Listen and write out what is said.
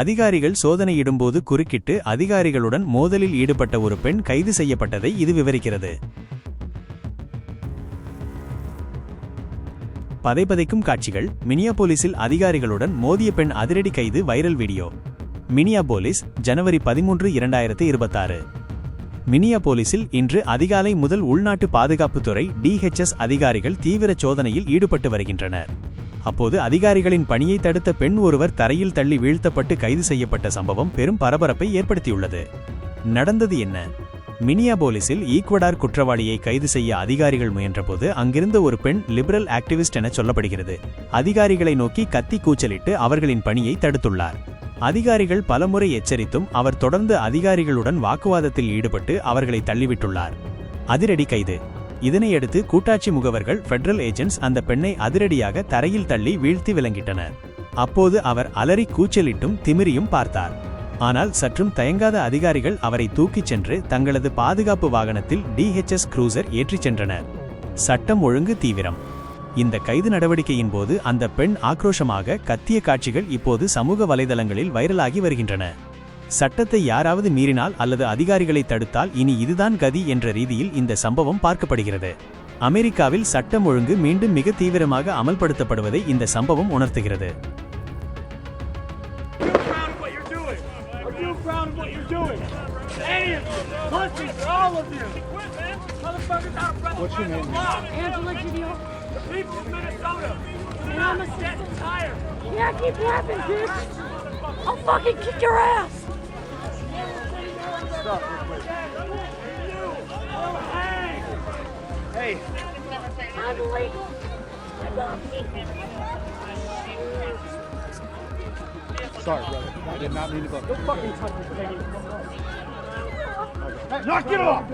அதிகாரிகள் சோதனையிடும்போது குறுக்கிட்டு அதிகாரிகளுடன் மோதலில் ஈடுபட்ட ஒரு பெண் கைது செய்யப்பட்டதை இது விவரிக்கிறது. பதைபதைக்கும் காட்சிகள். மினியாபோலிஸில் அதிகாரிகளுடன் மோதிய பெண் அதிரடி கைது. Viral video. மினியாபோலிஸ், ஜனவரி 13, 2026. மினியாபோலிஸில் இன்று அதிகாலை முதல் உள்நாட்டு பாதுகாப்புத்துறை DHS அதிகாரிகள் தீவிர சோதனையில் ஈடுபட்டு வருகின்றனர். அப்போது அதிகாரிகளின் பணியை தடுத்த பெண் ஒருவர் தரையில் தள்ளி வீழ்த்தப்பட்டு கைது செய்யப்பட்ட சம்பவம் பெரும் பரபரப்பை ஏற்படுத்தியுள்ளது. நடந்தது என்ன? மினியாபோலிஸில் ஈக்வடார் குற்றவாளியை கைது செய்ய அதிகாரிகள் முயன்றபோது அங்கிருந்த ஒரு பெண் லிபரல் ஆக்டிவிஸ்ட் என சொல்லப்படுகிறது. அதிகாரிகளை நோக்கி கத்தி கூச்சலிட்டு அவர்களின் பணியை தடுத்துள்ளார். அதிகாரிகள் பலமுறை எச்சரித்தும் அவர் தொடர்ந்து அதிகாரிகளுடன் வாக்குவாதத்தில் ஈடுபட்டு அவர்களை தள்ளிவிட்டுள்ளார். அதிரடி கைது. இதனையடுத்து கூட்டாட்சி முகவர்கள், ஃபெடரல் ஏஜென்ட்ஸ் அந்த பெண்ணை அதிரடியாக தரையில் தள்ளி வீழ்த்தி விலங்கிட்டனர். அப்போது அவர் அலறி கூச்சலிட்டும் திமிரியும் பார்த்தார். ஆனால் சற்றும் தயங்காத அதிகாரிகள் அவரை தூக்கிச் சென்று தங்களது பாதுகாப்பு வாகனத்தில் DHS க்ரூசர் ஏற்றிச் சென்றனர். சட்டம் ஒழுங்கு தீவிரம். இந்த கைது நடவடிக்கையின் போது அந்த பெண் ஆக்ரோஷமாக கத்திய காட்சிகள் இப்போது சமூக வலைதளங்களில் வைரலாகி வருகின்றன. சட்டத்தை யாராவது மீறினால் அல்லது அதிகாரிகளை தடுத்தால் இனி இதுதான் கதி என்ற ரீதியில் இந்த சம்பவம் பார்க்கப்படுகிறது. அமெரிக்காவில் சட்டம் ஒழுங்கு மீண்டும் மிக தீவிரமாக அமல்படுத்தப்படுவதை இந்த சம்பவம் உணர்த்துகிறது. What's your name? Angela Gidio. The people of Minnesota. And I'm a Get tired. Yeah, keep laughing, bitch. I'll fucking kick your ass. Stop real quick. Hey. I'm late. Sorry, brother. I did not mean to. Don't fucking touch me, Peggy. Knock it off!